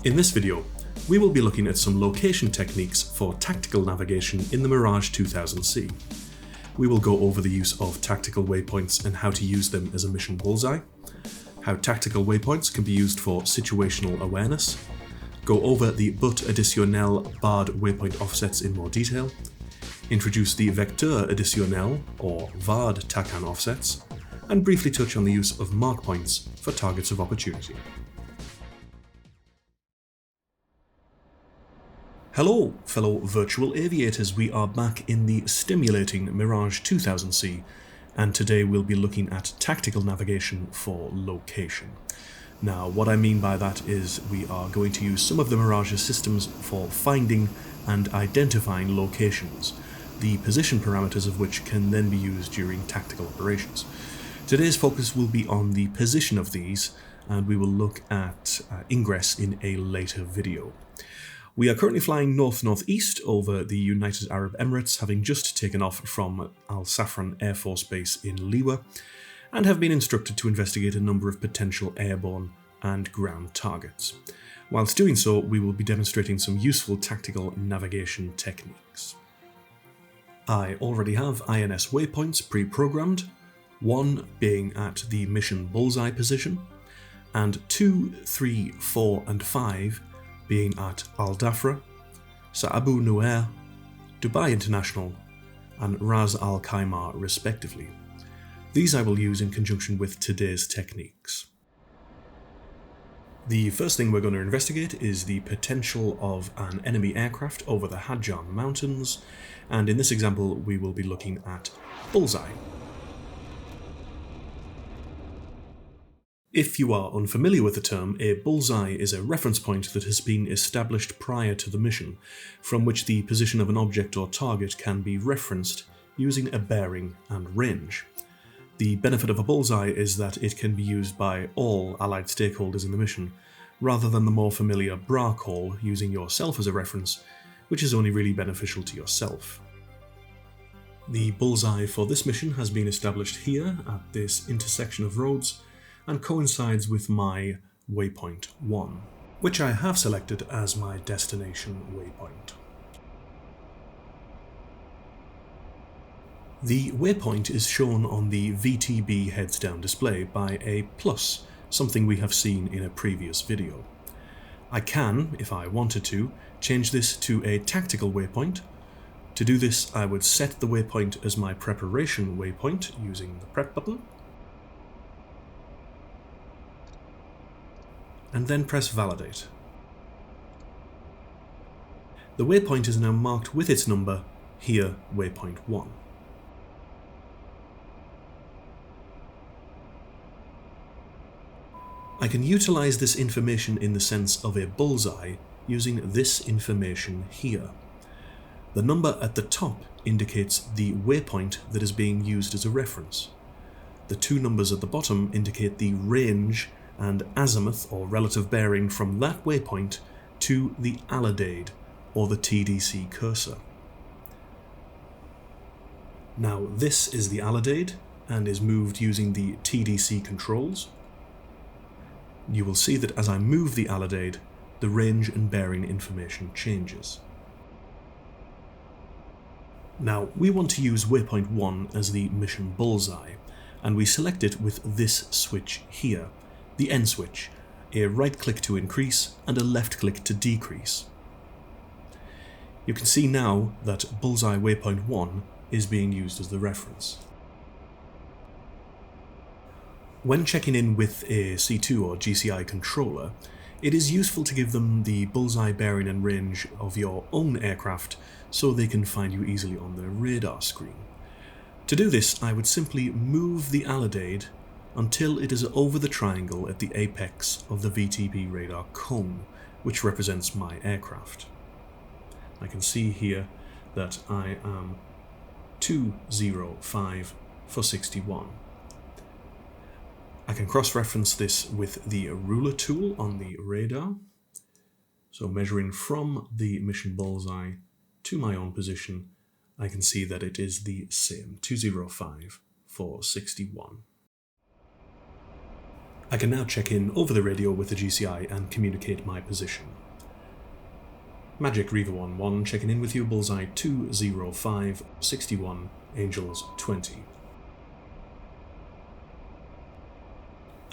In this video, we will be looking at some location techniques for tactical navigation in the Mirage 2000C. We will go over the use of tactical waypoints and how to use them as a mission bullseye, how tactical waypoints can be used for situational awareness, go over the but additionnel Vard waypoint offsets in more detail, introduce the vecteur additionnel or Vard TACAN offsets, and briefly touch on the use of markpoints for targets of opportunity. Hello, fellow virtual aviators. We are back in the stimulating Mirage 2000C, and today we'll be looking at tactical navigation for location. Now, what I mean by that is we are going to use some of the Mirage's systems for finding and identifying locations, the position parameters of which can then be used during tactical operations. Today's focus will be on the position of these, and we will look at ingress in a later video. We are currently flying north-northeast over the United Arab Emirates, having just taken off from Al Safran Air Force Base in Liwa, and have been instructed to investigate a number of potential airborne and ground targets. Whilst doing so, we will be demonstrating some useful tactical navigation techniques. I already have INS waypoints pre-programmed, one being at the mission bullseye position, and 2, 3, 4 and 5 being at Al Dhafra, Sa'abu Nuair, Dubai International and Ras Al Khaimah respectively. These I will use in conjunction with today's techniques. The first thing we're going to investigate is the potential of an enemy aircraft over the Hadjan Mountains, and in this example we will be looking at bullseye. If you are unfamiliar with the term, a bullseye is a reference point that has been established prior to the mission, from which the position of an object or target can be referenced using a bearing and range. The benefit of a bullseye is that it can be used by all allied stakeholders in the mission, rather than the more familiar bra call using yourself as a reference, which is only really beneficial to yourself. The bullseye for this mission has been established here at this intersection of roads, and coincides with my waypoint 1, which I have selected as my destination waypoint. The waypoint is shown on the VTB heads down display by a plus, something we have seen in a previous video. I can, if I wanted to, change this to a tactical waypoint. To do this, I would set the waypoint as my preparation waypoint using the prep button, and then press validate. The waypoint is now marked with its number, here waypoint 1. I can utilize this information in the sense of a bullseye using this information here. The number at the top indicates the waypoint that is being used as a reference. The two numbers at the bottom indicate the range and azimuth or relative bearing from that waypoint to the alidade or the TDC cursor. Now this is the alidade and is moved using the TDC controls. You will see that as I move the alidade, the range and bearing information changes. Now we want to use waypoint 1 as the mission bullseye, and we select it with this switch here, the N switch, a right click to increase and a left click to decrease. You can see now that bullseye waypoint 1 is being used as the reference. When checking in with a C2 or GCI controller, it is useful to give them the bullseye bearing and range of your own aircraft so they can find you easily on their radar screen. To do this, I would simply move the alidade until it is over the triangle at the apex of the VTB radar cone, which represents my aircraft. I can see here that I am 205 for 61. I can cross-reference this with the ruler tool on the radar, so measuring from the mission bullseye to my own position, I can see that it is the same, 205 for 61. I can now check in over the radio with the GCI and communicate my position. Magic Reiver 11 checking in with you, bullseye 20561, Angels 20.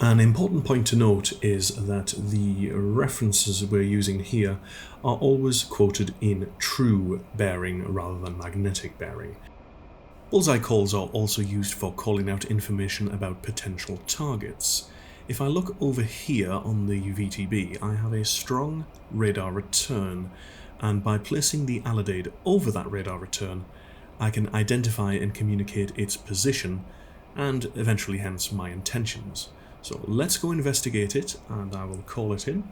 An important point to note is that the references we're using here are always quoted in true bearing rather than magnetic bearing. Bullseye calls are also used for calling out information about potential targets. If I look over here on the VTB, I have a strong radar return, and by placing the alidade over that radar return, I can identify and communicate its position and eventually hence my intentions. So let's go investigate it, and I will call it in.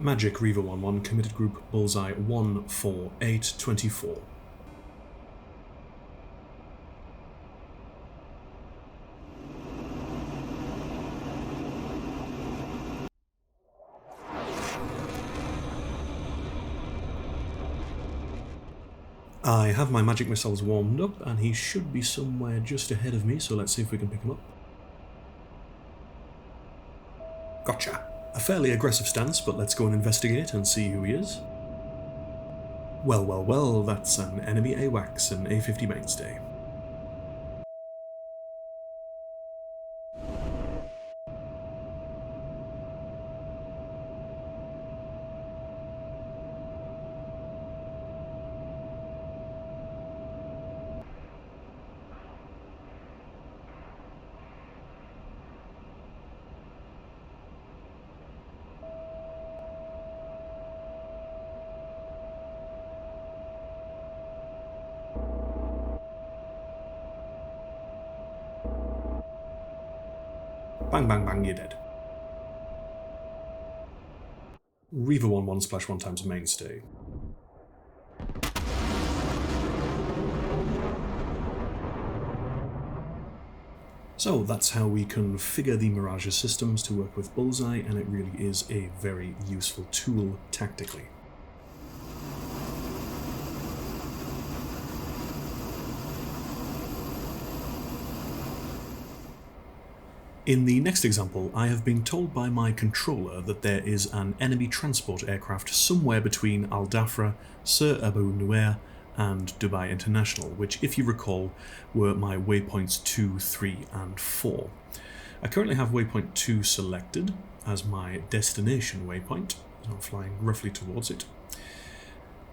Magic Reiver 11, committed group bullseye 14824. I have my magic missiles warmed up, and he should be somewhere just ahead of me, so let's see if we can pick him up. Gotcha! A fairly aggressive stance, but let's go and investigate and see who he is. Well, well, well, that's an enemy AWACS, an A50 mainstay. Bang, bang, bang, you're dead. Reiver 11 splash 1 times mainstay. So that's how we configure the Mirage systems to work with Bullseye, and it really is a very useful tool tactically. In the next example, I have been told by my controller that there is an enemy transport aircraft somewhere between Al Dhafra, Sir Abu Nuair and Dubai International, which, if you recall, were my waypoints 2, 3 and 4. I currently have waypoint 2 selected as my destination waypoint, so I'm flying roughly towards it,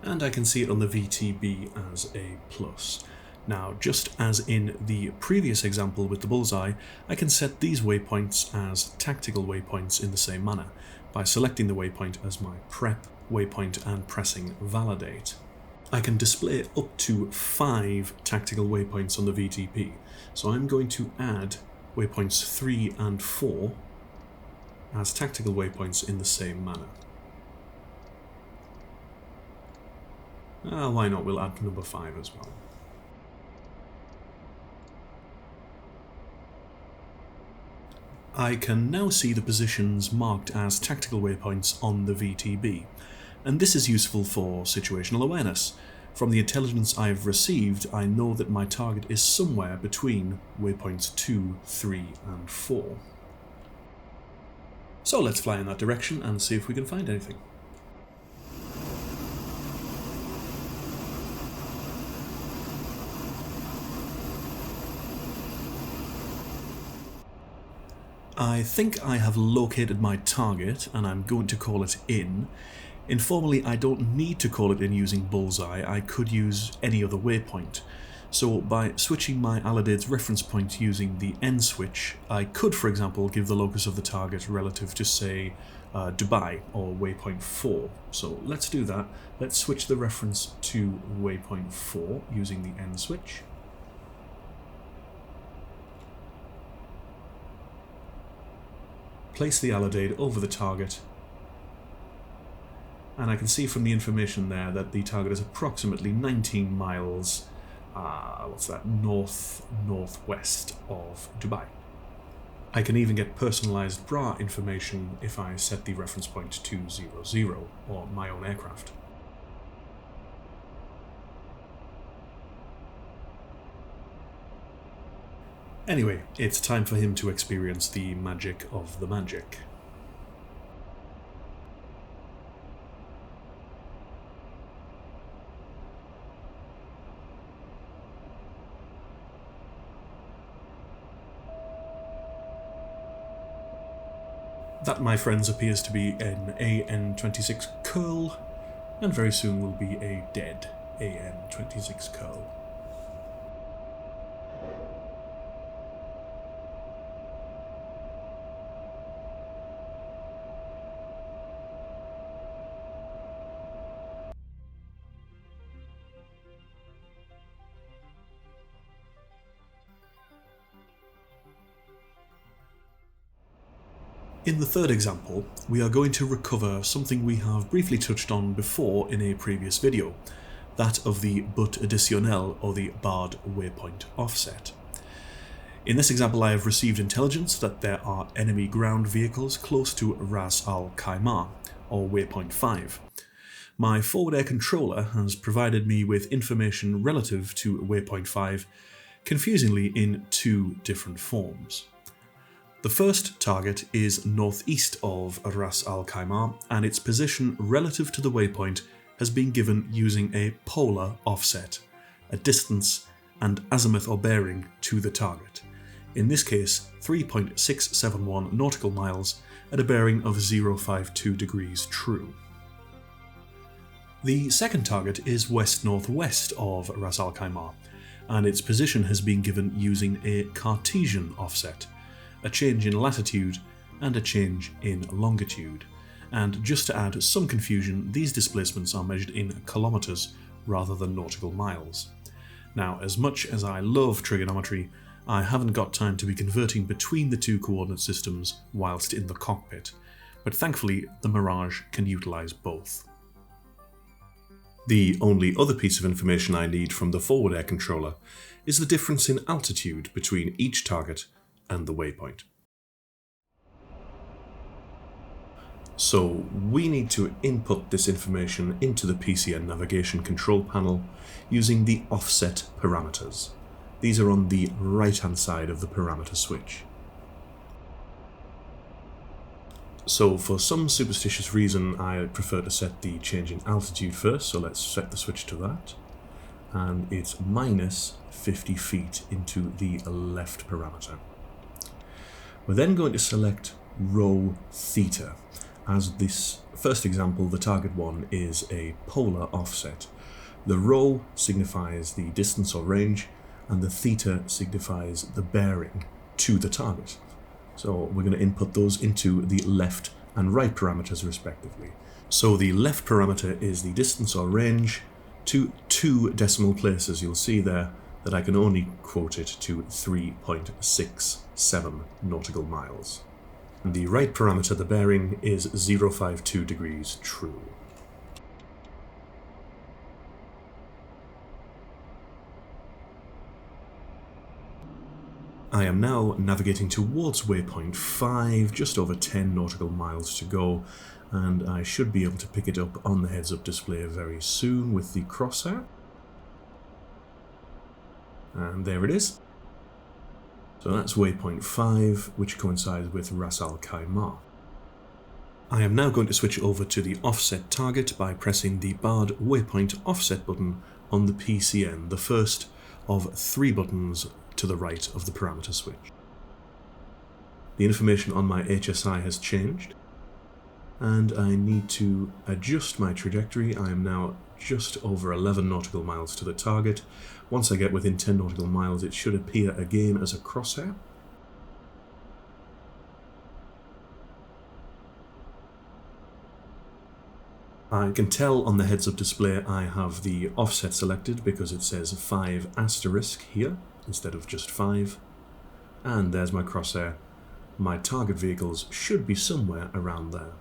and I can see it on the VTB as a plus. Now, just as in the previous example with the bullseye, I can set these waypoints as tactical waypoints in the same manner, by selecting the waypoint as my prep waypoint and pressing validate. I can display up to 5 tactical waypoints on the VTP, so I'm going to add waypoints 3 and 4 as tactical waypoints in the same manner. Why not, we'll add number 5 as well. I can now see the positions marked as tactical waypoints on the VTB, and this is useful for situational awareness. From the intelligence I have received, I know that my target is somewhere between waypoints 2, 3 and 4. So let's fly in that direction and see if we can find anything. I think I have located my target, and I'm going to call it in. Informally, I don't need to call it in using bullseye, I could use any other waypoint. So by switching my alidade's reference point using the N switch, I could, for example, give the locus of the target relative to, say, Dubai or waypoint 4. So let's do that. Let's switch the reference to waypoint 4 using the N switch. Place the alidade over the target, and I can see from the information there that the target is approximately 19 miles northwest of Dubai. I can even get personalized bra information if I set the reference point to 00 or my own aircraft. Anyway, it's time for him to experience the magic of the magic. That, my friends, appears to be an AN-26 curl, and very soon will be a dead AN-26 curl. In the third example, we are going to recover something we have briefly touched on before in a previous video, that of the but additionnel or the Vard waypoint offset. In this example, I have received intelligence that there are enemy ground vehicles close to Ras Al Khaimah, or waypoint 5. My forward air controller has provided me with information relative to waypoint 5, confusingly in two different forms. The first target is northeast of Ras Al Khaimah, and its position relative to the waypoint has been given using a polar offset, a distance and azimuth or bearing to the target. In this case, 3.671 nautical miles at a bearing of 052 degrees true. The second target is west-northwest of Ras Al Khaimah, and its position has been given using a Cartesian offset, a change in latitude and a change in longitude. And just to add some confusion, these displacements are measured in kilometres rather than nautical miles. Now, as much as I love trigonometry, I haven't got time to be converting between the two coordinate systems whilst in the cockpit, but thankfully the Mirage can utilise both. The only other piece of information I need from the forward air controller is the difference in altitude between each target and the waypoint. So we need to input this information into the PCN navigation control panel using the offset parameters. These are on the right hand side of the parameter switch. So for some superstitious reason I prefer to set the change in altitude first, so let's set the switch to that. And it's minus 50 feet into the left parameter. We're then going to select rho theta. As this first example, the target one is a polar offset. The rho signifies the distance or range, and the theta signifies the bearing to the target. So we're going to input those into the left and right parameters respectively. So the left parameter is the distance or range to 2 decimal places. You'll see there that I can only quote it to 3.67 nautical miles. And the right parameter, the bearing, is 052 degrees true. I am now navigating towards waypoint 5, just over 10 nautical miles to go, and I should be able to pick it up on the heads-up display very soon with the crosshair. And there it is. So that's waypoint 5, which coincides with Ras Al Khaimah. I am now going to switch over to the offset target by pressing the Vard waypoint offset button on the PCN, the first of 3 buttons to the right of the parameter switch. The information on my HSI has changed, and I need to adjust my trajectory. I am now just over 11 nautical miles to the target. Once I get within 10 nautical miles, it should appear again as a crosshair. I can tell on the heads-up display I have the offset selected because it says 5 asterisk here instead of just 5. And there's my crosshair. My target vehicles should be somewhere around there.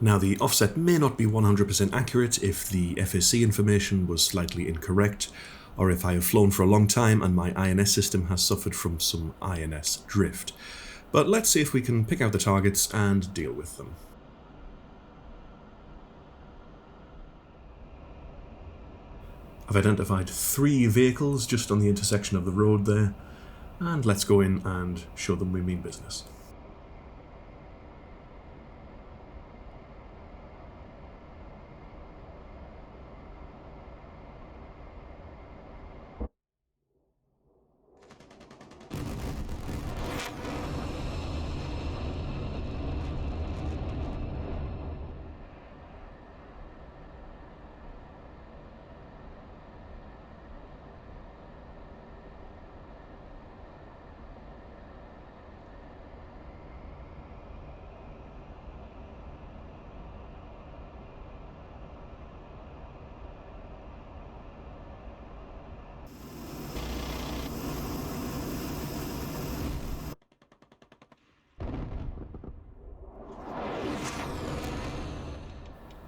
Now, the offset may not be 100% accurate if the FAC information was slightly incorrect, or if I have flown for a long time and my INS system has suffered from some INS drift. But let's see if we can pick out the targets and deal with them. I've identified 3 vehicles just on the intersection of the road there. And let's go in and show them we mean business.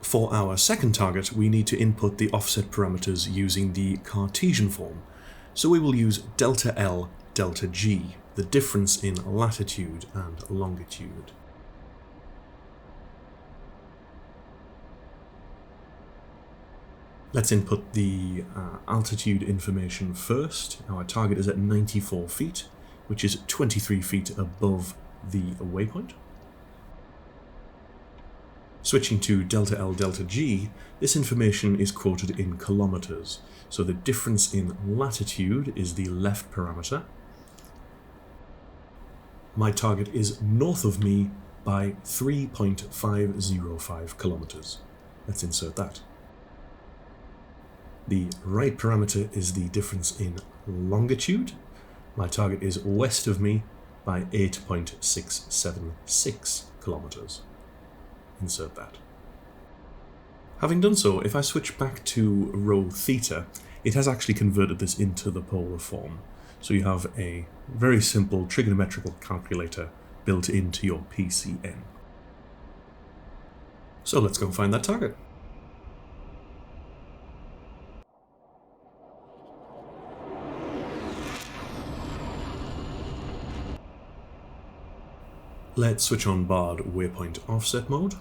For our second target, we need to input the offset parameters using the Cartesian form, so we will use delta L, delta G, the difference in latitude and longitude. Let's input the altitude information first. Our target is at 94 feet, which is 23 feet above the waypoint. Switching to delta L, delta G, this information is quoted in kilometers. So the difference in latitude is the left parameter. My target is north of me by 3.505 kilometers. Let's insert that. The right parameter is the difference in longitude. My target is west of me by 8.676 kilometers. Insert that. Having done so, if I switch back to rho theta, it has actually converted this into the polar form. So you have a very simple trigonometrical calculator built into your PCN. So let's go and find that target. Let's switch on Vard waypoint offset mode.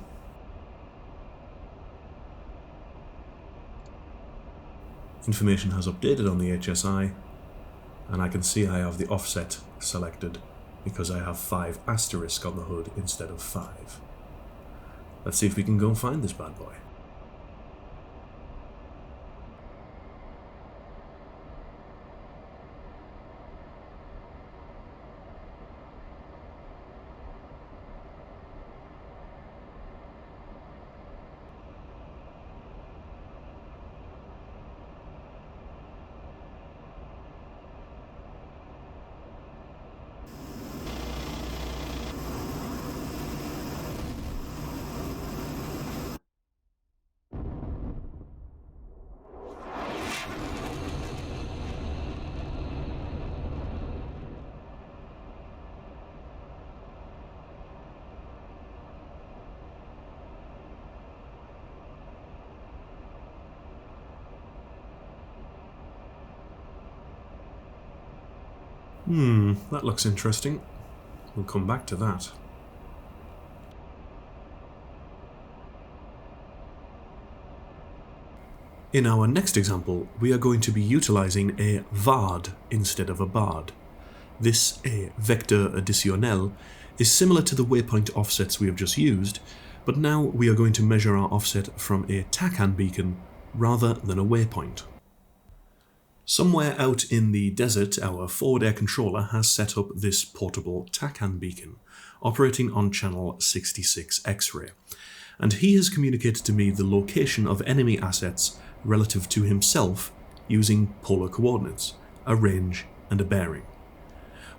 Information has updated on the HSI, and I can see I have the offset selected because I have 5 asterisk on the hood instead of 5. Let's see if we can go and find this bad boy. That looks interesting. We'll come back to that. In our next example, we are going to be utilizing a Vard instead of a Bard. This, a vector additionnel, is similar to the waypoint offsets we have just used, but now we are going to measure our offset from a TACAN beacon rather than a waypoint. Somewhere out in the desert, our forward air controller has set up this portable TACAN beacon, operating on channel 66 X-ray, and he has communicated to me the location of enemy assets relative to himself using polar coordinates, a range and a bearing.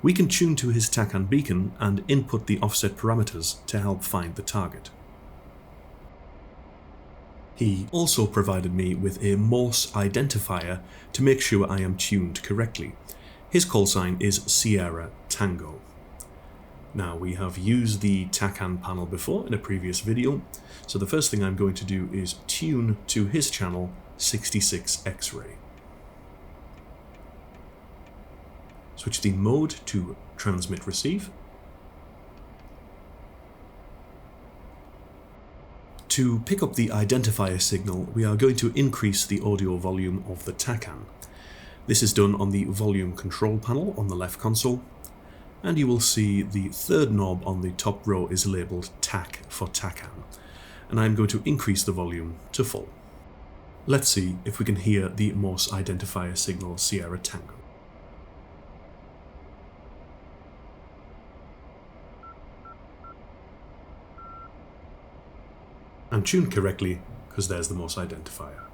We can tune to his TACAN beacon and input the offset parameters to help find the target. He also provided me with a Morse identifier to make sure I am tuned correctly. His call sign is Sierra Tango. Now, we have used the TACAN panel before in a previous video, so the first thing I'm going to do is tune to his channel 66 X-ray. Switch the mode to transmit receive. To pick up the identifier signal, we are going to increase the audio volume of the TACAN. This is done on the volume control panel on the left console, and you will see the third knob on the top row is labelled TAC for TACAN, and I'm going to increase the volume to full. Let's see if we can hear the Morse identifier signal Sierra Tango. And tuned correctly, because there's the Morse identifier.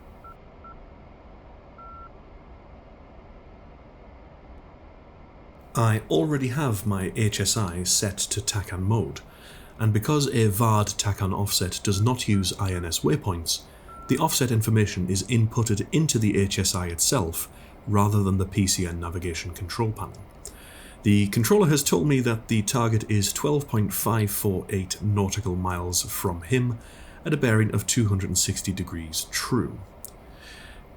I already have my HSI set to TACAN mode, and because a Vard TACAN offset does not use INS waypoints, the offset information is inputted into the HSI itself rather than the PCN navigation control panel. The controller has told me that the target is 12.548 nautical miles from him at a bearing of 260 degrees true.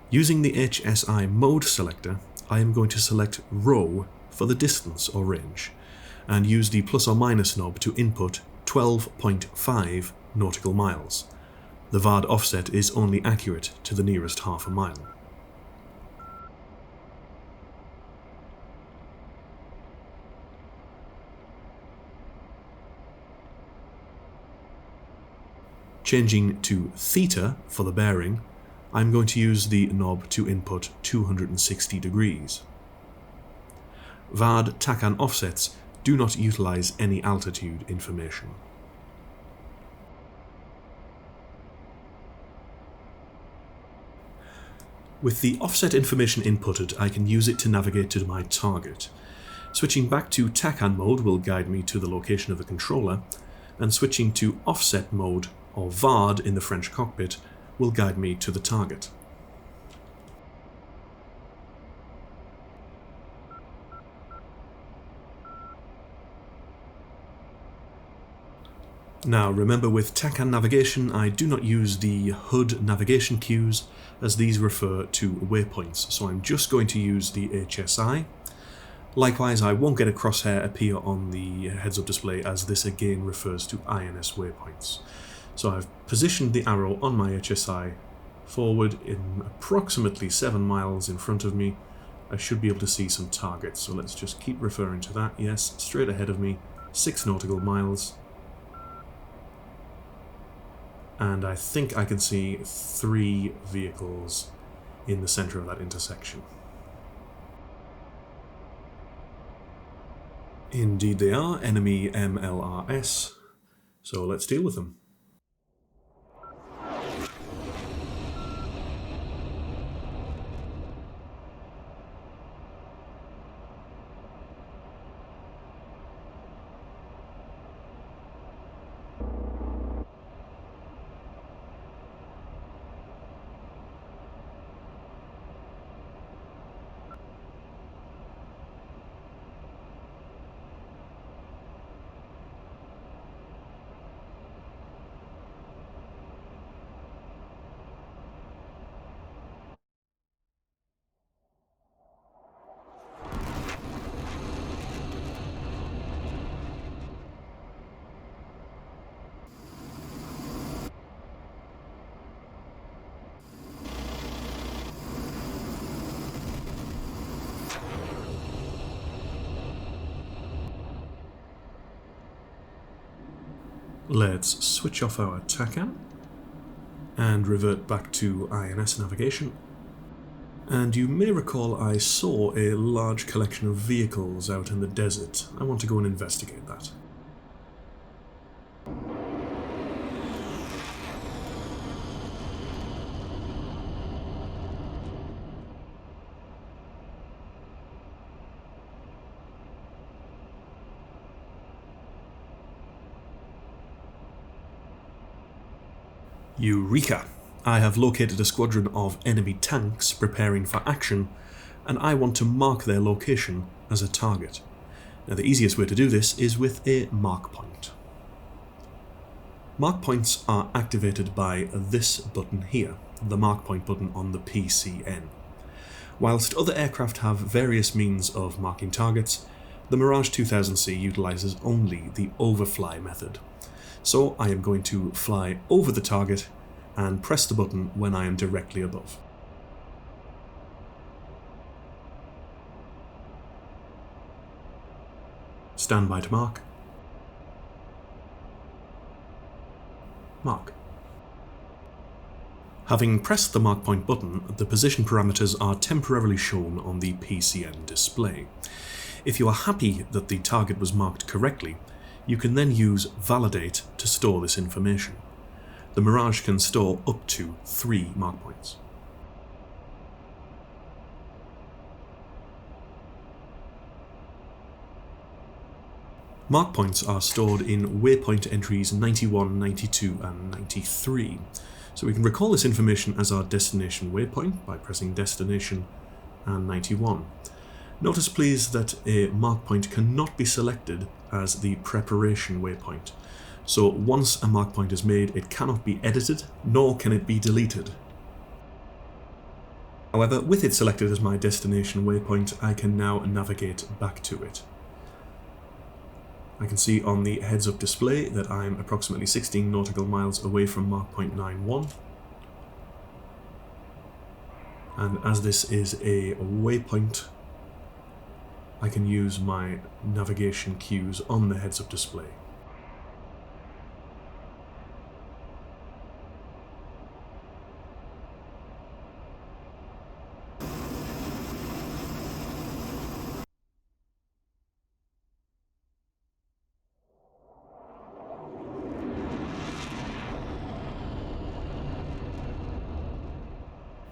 Using the HSI mode selector, I am going to select row for the distance or range, and use the plus or minus knob to input 12.5 nautical miles. The Vard offset is only accurate to the nearest half a mile. Changing to theta for the bearing, I'm going to use the knob to input 260 degrees. Vard TACAN offsets do not utilize any altitude information. With the offset information inputted, I can use it to navigate to my target. Switching back to TACAN mode will guide me to the location of the controller, and switching to offset mode or Vard in the French cockpit will guide me to the target. Now remember, with TACAN navigation I do not use the HUD navigation cues, as these refer to waypoints, so I'm just going to use the HSI. Likewise, I won't get a crosshair appear on the heads-up display, as this again refers to INS waypoints. So I've positioned the arrow on my HSI forward in approximately 7 miles in front of me. I should be able to see some targets, so let's just keep referring to that. Yes, straight ahead of me, 6 nautical miles. And I think I can see 3 vehicles in the centre of that intersection. Indeed they are, enemy MLRS, so let's deal with them. Let's switch off our TACAN and revert back to INS navigation. And you may recall I saw a large collection of vehicles out in the desert. I want to go and investigate that. Eureka! I have located a squadron of enemy tanks preparing for action, and I want to mark their location as a target. Now the easiest way to do this is with a mark point. Mark points are activated by this button here, the mark point button on the PCN. Whilst other aircraft have various means of marking targets, the Mirage 2000C utilises only the overfly method. So I am going to fly over the target and press the button when I am directly above. Stand by to mark. Mark. Having pressed the mark point button, the position parameters are temporarily shown on the PCN display. If you are happy that the target was marked correctly, you can then use validate to store this information. The Mirage can store up to 3 mark points. Mark points are stored in waypoint entries 91, 92 and 93. So we can recall this information as our destination waypoint by pressing destination and 91. Notice please that a mark point cannot be selected as the preparation waypoint. So once a mark point is made, it cannot be edited, nor can it be deleted. However, with it selected as my destination waypoint, I can now navigate back to it. I can see on the heads-up display that I'm approximately 16 nautical miles away from mark point 91. And as this is a waypoint, I can use my navigation cues on the heads-up display.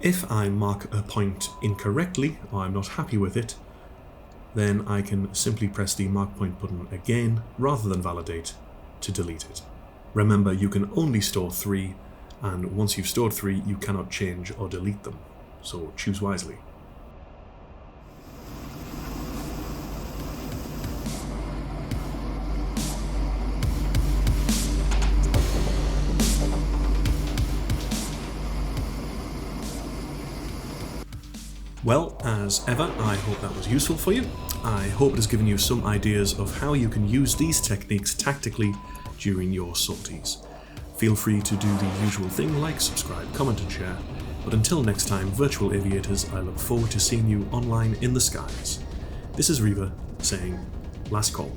If I mark a point incorrectly, or I'm not happy with it, then I can simply press the mark point button again, rather than validate, to delete it. Remember, you can only store 3, and once you've stored 3, you cannot change or delete them, so choose wisely. Well, as ever, I hope that was useful for you. I hope it has given you some ideas of how you can use these techniques tactically during your sorties. Feel free to do the usual thing like subscribe, comment and share, but until next time, virtual aviators, I look forward to seeing you online in the skies. This is Reiver saying, last call.